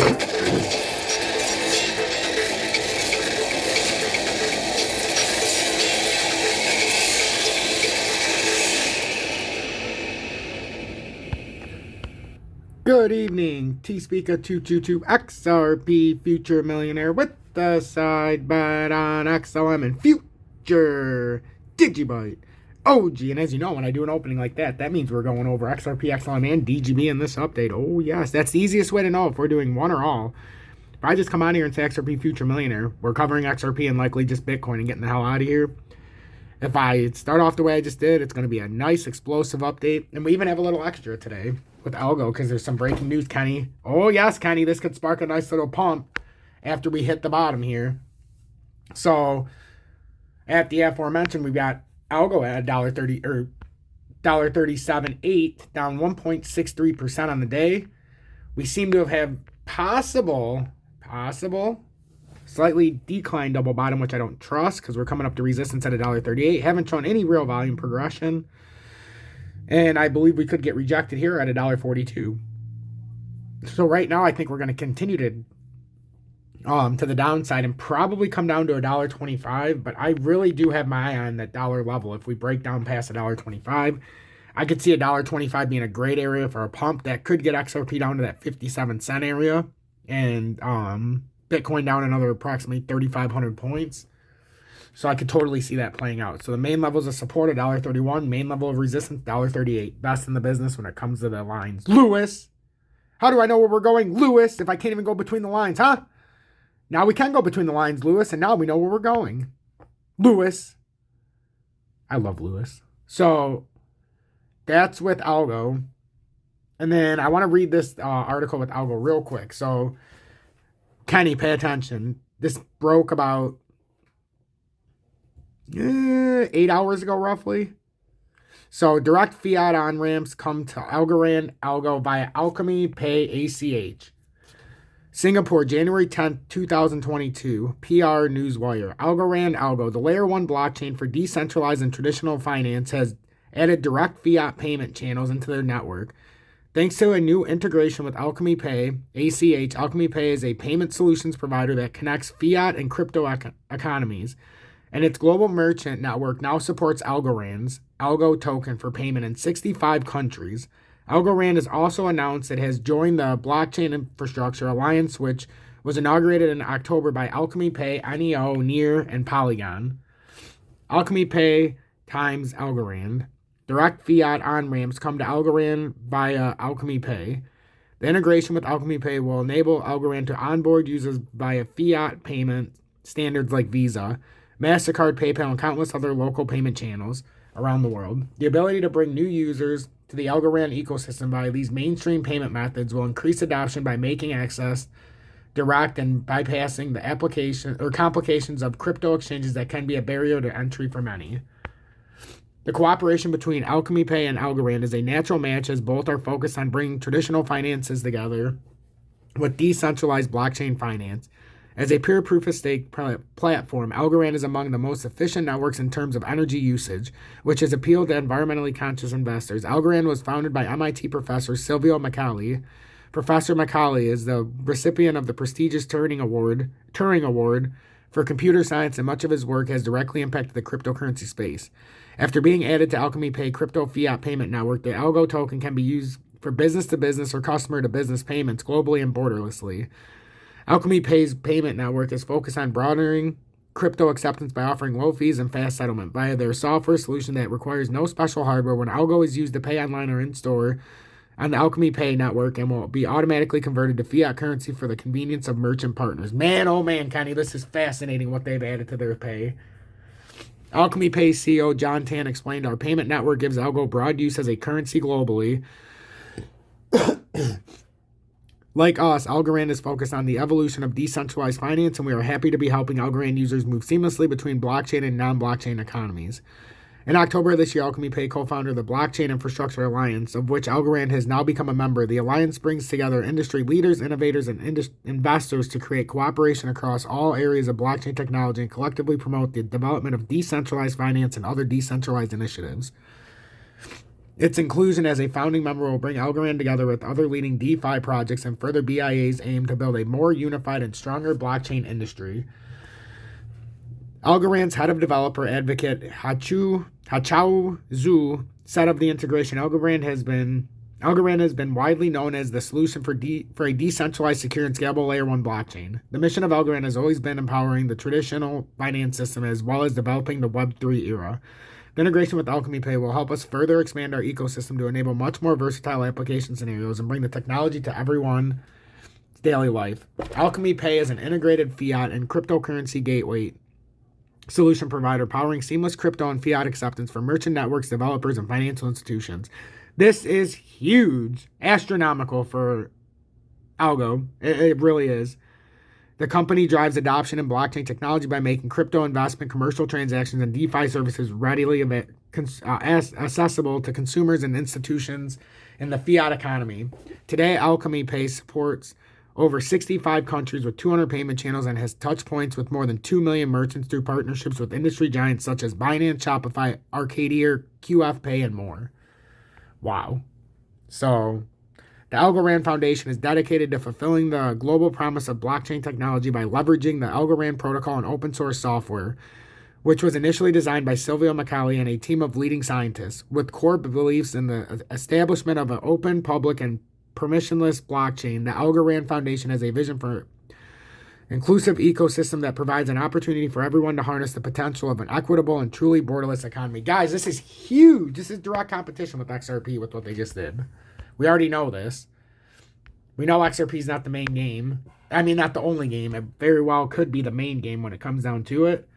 Good evening, T-Speaker 222 XRP Future Millionaire with the side bet on XLM and Future Digibyte OG. And as you know, when I do an opening like that, that means we're going over XRP, XLM, and DGB in this update. Oh yes, that's the easiest way to know if we're doing one or all. If I just come on here and say XRP Future Millionaire, we're covering XRP and likely just Bitcoin and getting the hell out of here. If I start off the way I just did, it's going to be a nice explosive update. And we even have a little extra today with Algo because there's some breaking news, Kenny. Oh, yes, Kenny, this could spark a nice little pump after we hit the bottom here. So, at the aforementioned, we've got Algo at $1.30 or $1.37.8, down 1.63% on the day. We seem to have had possible slightly declined double bottom, which I don't trust because we're coming up to resistance at $1.38. Haven't shown any real volume progression. And I believe we could get rejected here at $1.42. So right now, I think we're going to continue to the downside and probably come down to $1.25. But I really do have my eye on that dollar level. If we break down past $1.25, I could see $1.25 being a great area for a pump that could get XRP down to that 57-cent area. And Bitcoin down another approximately 3,500 points. So I could totally see that playing out. So the main levels of support, $1.31. Main level of resistance, $1.38. Best in the business when it comes to the lines. Lewis, how do I know where we're going? Lewis, if I can't even go between the lines, huh? Now we can go between the lines, Lewis, and now we know where we're going. Lewis. I love Lewis. So that's with Algo. And then I want to read this article with Algo real quick. So Kenny, pay attention. This broke about 8 hours ago, roughly. So direct fiat on-ramps come to Algo via Alchemy Pay ACH. Singapore, January 10th, 2022. PR Newswire. Algo, the layer 1 blockchain for decentralized and traditional finance, has added direct fiat payment channels into their network. Thanks to a new integration with Alchemy Pay, ACH, Alchemy Pay is a payment solutions provider that connects fiat and crypto economies, and its global merchant network now supports Algorand's Algo token for payment in 65 countries. Algorand has also announced it has joined the Blockchain Infrastructure Alliance, which was inaugurated in October by Alchemy Pay, NEO, Near, and Polygon. Alchemy Pay times Algorand. Direct fiat on-ramps come to Algorand via Alchemy Pay. The integration with Alchemy Pay will enable Algorand to onboard users via fiat payment standards like Visa, MasterCard, PayPal, and countless other local payment channels around the world. The ability to bring new users to the Algorand ecosystem via these mainstream payment methods will increase adoption by making access direct and bypassing the application or complications of crypto exchanges that can be a barrier to entry for many. The cooperation between Alchemy Pay and Algorand is a natural match as both are focused on bringing traditional finances together with decentralized blockchain finance. As a pure proof-of-stake platform, Algorand is among the most efficient networks in terms of energy usage, which has appealed to environmentally conscious investors. Algorand was founded by MIT professor Silvio Macaulay. Professor Macaulay is the recipient of the prestigious Turing Award for computer science, and much of his work has directly impacted the cryptocurrency space. After being added to Alchemy Pay crypto fiat payment network, the Algo token can be used for business-to-business or customer-to-business payments globally and borderlessly. Alchemy Pay's payment network is focused on broadening crypto acceptance by offering low fees and fast settlement via their software solution that requires no special hardware when Algo is used to pay online or in-store on the Alchemy Pay network and will be automatically converted to fiat currency for the convenience of merchant partners. Man, oh man, Kenny, this is fascinating what they've added to their pay. Alchemy Pay CEO John Tan explained, our payment network gives Algo broad use as a currency globally. Like us, Algorand is focused on the evolution of decentralized finance, and we are happy to be helping Algorand users move seamlessly between blockchain and non-blockchain economies. In October of this year, Alchemy Pay co-founded the Blockchain Infrastructure Alliance, of which Algorand has now become a member. The alliance brings together industry leaders, innovators, and investors to create cooperation across all areas of blockchain technology and collectively promote the development of decentralized finance and other decentralized initiatives. Its inclusion as a founding member will bring Algorand together with other leading DeFi projects and further BIA's aim to build a more unified and stronger blockchain industry. Algorand's head of developer advocate Hachao Zhu said of the integration, Algorand has been widely known as the solution for a decentralized, secure, and scalable Layer 1 blockchain. The mission of Algorand has always been empowering the traditional finance system as well as developing the Web3 era. The integration with Alchemy Pay will help us further expand our ecosystem to enable much more versatile application scenarios and bring the technology to everyone's daily life. Alchemy Pay is an integrated fiat and cryptocurrency gateway solution provider powering seamless crypto and fiat acceptance for merchant networks, developers, and financial institutions. This is huge, astronomical for Algo. It really is. The company drives adoption in blockchain technology by making crypto investment, commercial transactions, and DeFi services readily accessible to consumers and institutions in the fiat economy. Today, Alchemy Pay supports over 65 countries with 200 payment channels and has touch points with more than 2 million merchants through partnerships with industry giants such as Binance, Shopify, Arcadia, QF Pay, and more. Wow. So, the Algorand Foundation is dedicated to fulfilling the global promise of blockchain technology by leveraging the Algorand protocol and open source software, which was initially designed by Silvio Macaulay and a team of leading scientists, with core beliefs in the establishment of an open, public, and permissionless blockchain. The Algorand Foundation has a vision for inclusive ecosystem that provides an opportunity for everyone to harness the potential of an equitable and truly borderless economy. Guys, this is huge. This is direct competition with XRP with what they just did. We already know this. We know XRP is not the main game. I mean, not the only game. It very well could be the main game when it comes down to it.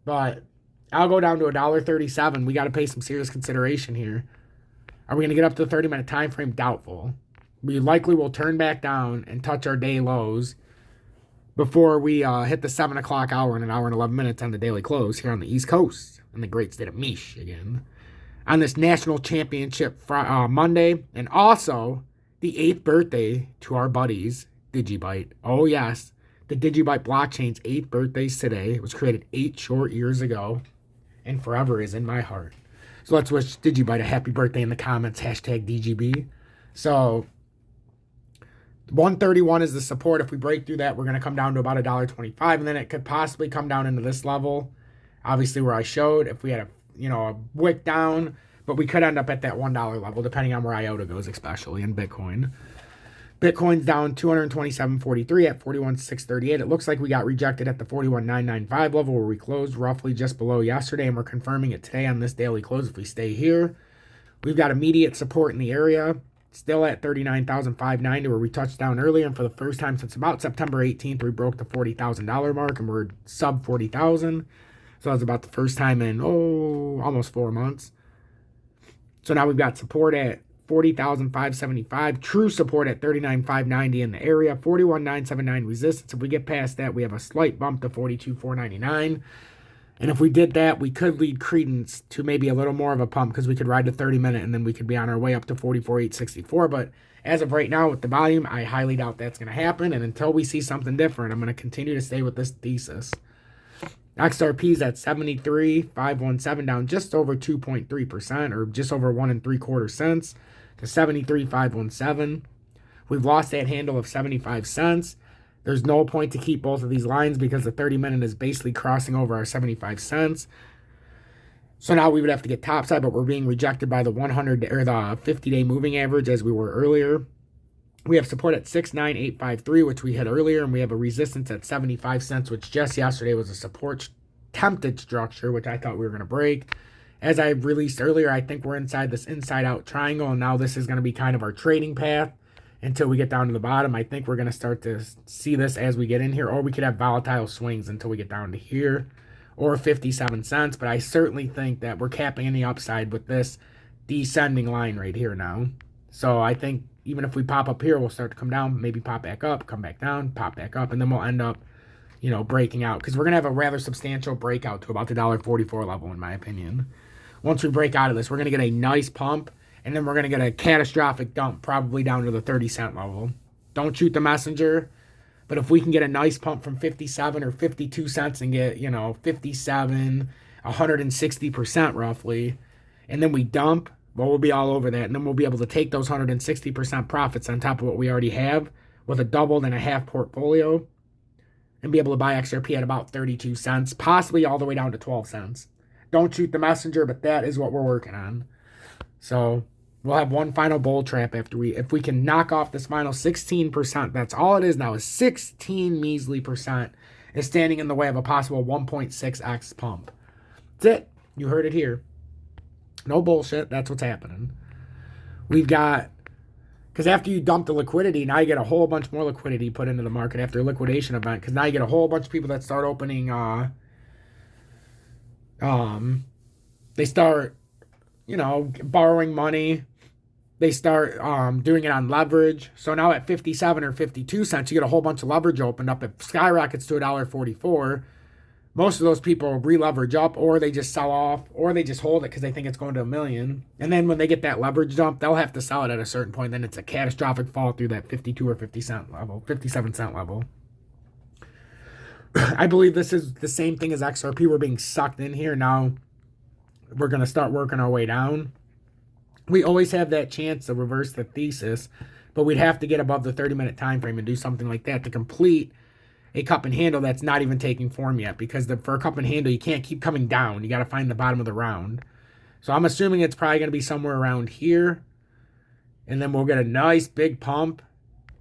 But I'll go down to $1.37. We got to pay some serious consideration here. Are we going to get up to the 30-minute time frame? Doubtful. We likely will turn back down and touch our day lows before we hit the 7 o'clock hour in an hour and 11 minutes on the daily close here on the East Coast in the great state of Michigan on this national championship Monday, and also the 8th birthday to our buddies, Digibyte. Oh, yes, the Digibyte blockchain's 8th birthday is today. It was created 8 short years ago and forever is in my heart. So let's wish Digibyte a happy birthday in the comments, hashtag DGB. So 131 is the support. If we break through that, we're going to come down to about $1.25, and then it could possibly come down into this level, obviously where I showed, if we had a wick down, but we could end up at that $1 level, depending on where IOTA goes, especially in Bitcoin. Bitcoin's down 227.43 at 41,638. It looks like we got rejected at the 41,995 level where we closed roughly just below yesterday, and we're confirming it today on this daily close if we stay here. We've got immediate support in the area, still at 39,590 where we touched down earlier, and for the first time since about September 18th, we broke the $40,000 mark, and we're sub 40,000. So that's about the first time in, almost 4 months. So now we've got support at 40,575, true support at 39,590 in the area, 41,979 resistance. If we get past that, we have a slight bump to 42,499. And if we did that, we could lead credence to maybe a little more of a pump because we could ride the 30-minute and then we could be on our way up to 44,864. But as of right now with the volume, I highly doubt that's going to happen. And until we see something different, I'm going to continue to stay with this thesis. XRP's at 73,517, down just over 2.3%, or just over 1 3/4 cents to 73,517. We've lost that handle of 75 cents. There's no point to keep both of these lines because the 30-minute is basically crossing over our 75 cents. So now we would have to get topside, but we're being rejected by the 100 or the 50-day moving average as we were earlier. We have support at 69853, which we hit earlier, and we have a resistance at 75 cents, which just yesterday was a support tempted structure, which I thought we were going to break. As I released earlier, I think we're inside this inside-out triangle, and now this is going to be kind of our trading path until we get down to the bottom. I think we're going to start to see this as we get in here, or we could have volatile swings until we get down to here, or 57 cents, but I certainly think that we're capping any upside with this descending line right here now. So I think even if we pop up here, we'll start to come down, maybe pop back up, come back down, pop back up, and then we'll end up, breaking out. Because we're going to have a rather substantial breakout to about the $1.44 level, in my opinion. Once we break out of this, we're going to get a nice pump, and then we're going to get a catastrophic dump, probably down to the 30-cent level. Don't shoot the messenger, but if we can get a nice pump from 57 or 52 cents and get, 57, 160% roughly, and then we dump, Well, we'll be all over that. And then we'll be able to take those 160% profits on top of what we already have with a doubled and a half portfolio and be able to buy XRP at about 32 cents, possibly all the way down to 12 cents. Don't shoot the messenger, but that is what we're working on. So we'll have one final bull trap if we can knock off this final 16%. That's all it is now, is 16 measly percent is standing in the way of a possible 1.6x pump. That's it. You heard it here. No bullshit. That's what's happening. We've got, because after you dump the liquidity, now you get a whole bunch more liquidity put into the market after a liquidation event. Because now you get a whole bunch of people that start opening, they start, borrowing money. They start doing it on leverage. So now at 57 or 52 cents, you get a whole bunch of leverage opened up. It skyrockets to $1.44. Most of those people re-leverage up, or they just sell off, or they just hold it because they think it's going to $1 million. And then when they get that leverage dump, they'll have to sell it at a certain point. Then it's a catastrophic fall through that 52 or 57 cent level. I believe this is the same thing as XRP. We're being sucked in here. Now we're going to start working our way down. We always have that chance to reverse the thesis, but we'd have to get above the 30-minute time frame and do something like that to complete a cup and handle that's not even taking form yet, because for a cup and handle, you can't keep coming down. You got to find the bottom of the round. So I'm assuming it's probably going to be somewhere around here, and then we'll get a nice big pump.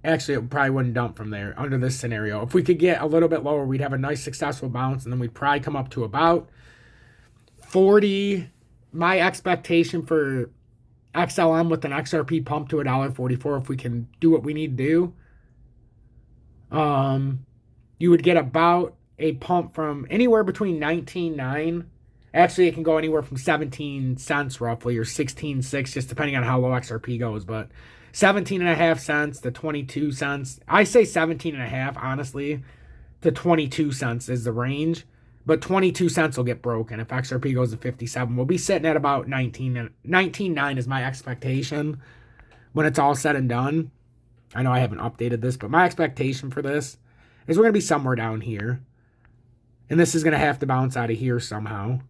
Actually, it probably wouldn't dump from there under this scenario. If we could get a little bit lower, we'd have a nice successful bounce, and then we'd probably come up to about 40. My expectation for XLM with an XRP pump to $1.44, if we can do what we need to do, you would get about a pump from anywhere between 19.9. Actually, it can go anywhere from 17 cents roughly, or 16.6, just depending on how low XRP goes. But 17.5 cents to 22 cents. I say 17.5, honestly, to 22 cents is the range. But 22 cents will get broken if XRP goes to 57. We'll be sitting at about 19.9 is my expectation when it's all said and done. I know I haven't updated this, but my expectation for this is we're going to be somewhere down here. And this is going to have to bounce out of here somehow.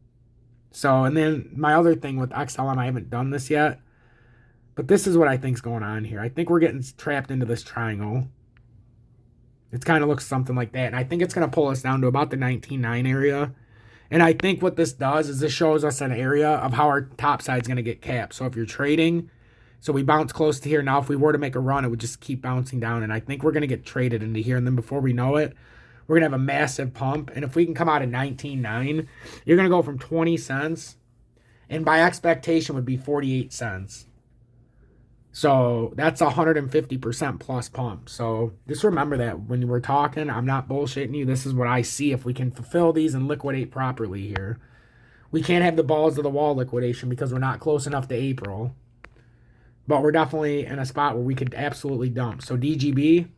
So, and then my other thing with XLM, I haven't done this yet, but this is what I think's going on here. I think we're getting trapped into this triangle. It kind of looks something like that. And I think it's going to pull us down to about the 19.9 area. And I think what this does is this shows us an area of how our top side is going to get capped. So if you're trading, so we bounce close to here. Now, if we were to make a run, it would just keep bouncing down. And I think we're going to get traded into here. And then before we know it, we're going to have a massive pump. And if we can come out at 19.9, you're going to go from 20 cents. And by expectation would be 48 cents. So that's 150% plus pump. So just remember that when we're talking, I'm not bullshitting you. This is what I see if we can fulfill these and liquidate properly here. We can't have the balls to the wall liquidation because we're not close enough to April. But we're definitely in a spot where we could absolutely dump. So DGB,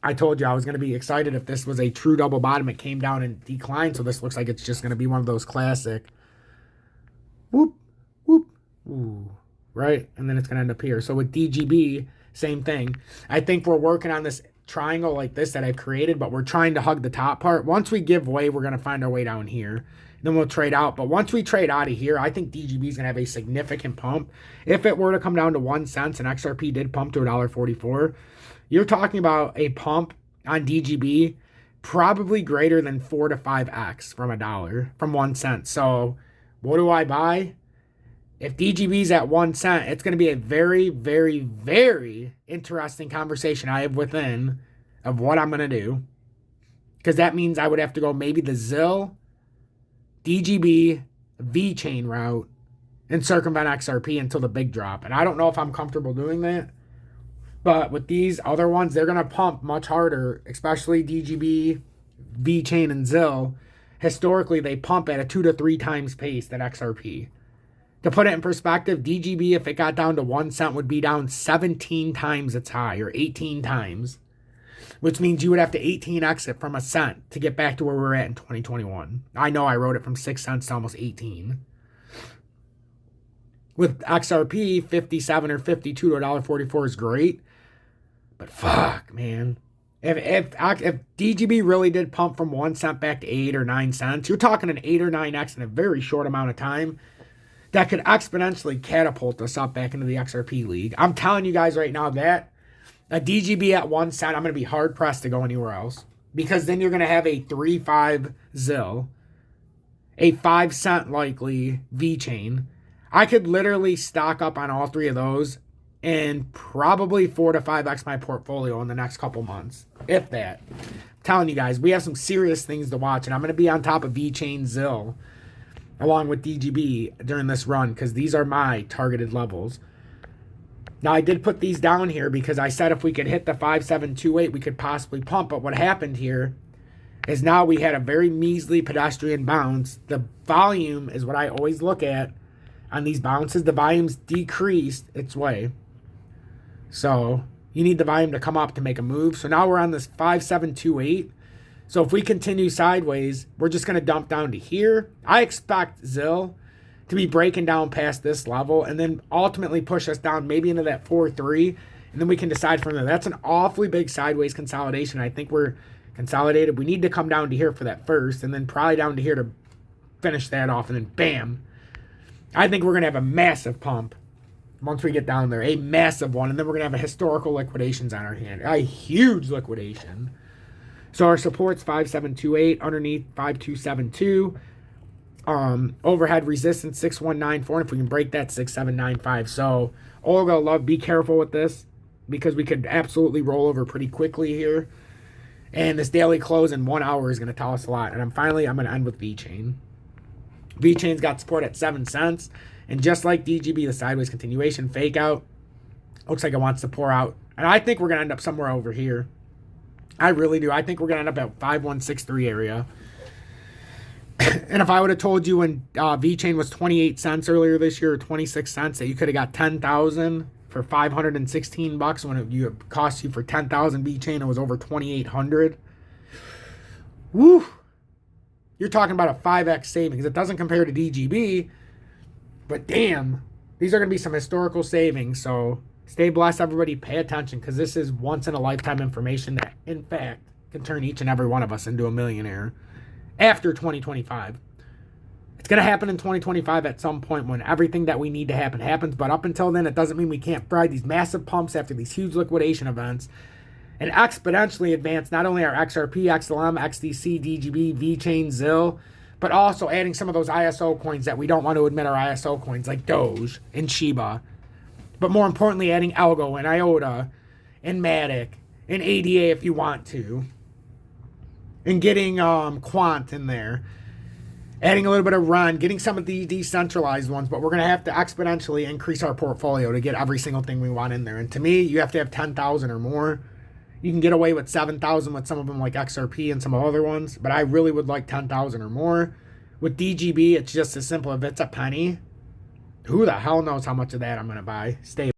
I told you I was going to be excited if this was a true double bottom. It came down and declined. So this looks like it's just going to be one of those classic whoop, whoop, ooh. Right? And then it's going to end up here. So with DGB, same thing. I think we're working on this triangle like this that I've created, but we're trying to hug the top part. Once we give way, we're going to find our way down here. Then we'll trade out. But once we trade out of here, I think DGB is going to have a significant pump. If it were to come down to 1 cent and XRP did pump to $1.44, you're talking about a pump on DGB probably greater than 4 to 5x from $1, from 1 cent. So what do I buy? If DGB's at 1 cent, it's going to be a very, very, very interesting conversation I have within of what I'm going to do. Because that means I would have to go maybe the ZIL, DGB, V-chain route, and circumvent XRP until the big drop. And I don't know if I'm comfortable doing that. But with these other ones, they're going to pump much harder, especially DGB, V-chain, and ZIL. Historically, they pump at a 2 to 3 times pace than XRP. To put it in perspective, DGB, if it got down to 1 cent, would be down 17 times its high, or 18 times, which means you would have to 18x it from a cent to get back to where we were at in 2021. I know I wrote it from 6 cents to almost 18. With XRP, 57 or 52 to $1.44 is great, but fuck, man. If DGB really did pump from 1 cent back to 8 or 9 cents, you're talking an 8 or 9x in a very short amount of time. that could exponentially catapult us up back into the XRP league. I'm telling you guys right now that a DGB at 1 cent, I'm going to be hard pressed to go anywhere else, because then you're going to have a 3.5 ZIL, a 5 cent likely V chain. I could literally stock up on all three of those and probably 4 to 5x my portfolio in the next couple months, if that. I'm telling you guys, we have some serious things to watch, and I'm going to be on top of V chain, ZIL, along with DGB during this run, because these are my targeted levels. Now, I did put these down here because I said if we could hit the 5728, we could possibly pump. But what happened here is now we had a very measly pedestrian bounce. The volume is what I always look at on these bounces. The volume's decreased its way. So you need the volume to come up to make a move. So now we're on this 5728. So if we continue sideways, we're just going to dump down to here. I expect ZIL to be breaking down past this level and then ultimately push us down maybe into that 4.3, and then we can decide from there. That's an awfully big sideways consolidation. I think we're consolidated. We need to come down to here for that first, and then probably down to here to finish that off, and then bam. I think we're going to have a massive pump once we get down there, a massive one, and then we're going to have a historical liquidations on our hand, a huge liquidation. So our support's 5728, underneath 5272. Overhead resistance 6194, and if we can break that, 6795. So Algo, love, be careful with this, because we could absolutely roll over pretty quickly here. And this daily close in 1 hour is going to tell us a lot. And I'm going to end with VeChain. VeChain's got support at 7 cents. And just like DGB, the sideways continuation, fake out. Looks like it wants to pour out. And I think we're going to end up somewhere over here. I really do. I think we're going to end up at 5163 area. And if I would have told you when VeChain was 28 cents earlier this year, or 26 cents, that you could have got 10,000 for $516 when it cost you for 10,000 VeChain, it was over 2,800. Woo! You're talking about a 5x savings. It doesn't compare to DGB, but damn, these are going to be some historical savings. So stay blessed, everybody. Pay attention, because this is once in a lifetime information that, in fact, can turn each and every one of us into a millionaire after 2025. It's going to happen in 2025 at some point when everything that we need to happen happens. But up until then, it doesn't mean we can't ride these massive pumps after these huge liquidation events and exponentially advance not only our XRP, XLM, XDC, DGB, VeChain, ZIL, but also adding some of those ISO coins that we don't want to admit are ISO coins, like Doge and Shiba. But more importantly, adding Algo and IOTA and Matic and ADA if you want to. And getting Quant in there. Adding a little bit of Run. Getting some of the decentralized ones. But we're going to have to exponentially increase our portfolio to get every single thing we want in there. And to me, you have to have 10,000 or more. You can get away with 7,000 with some of them like XRP and some other ones. But I really would like 10,000 or more. With DGB, it's just as simple. If it's a penny, who the hell knows how much of that I'm going to buy. Stay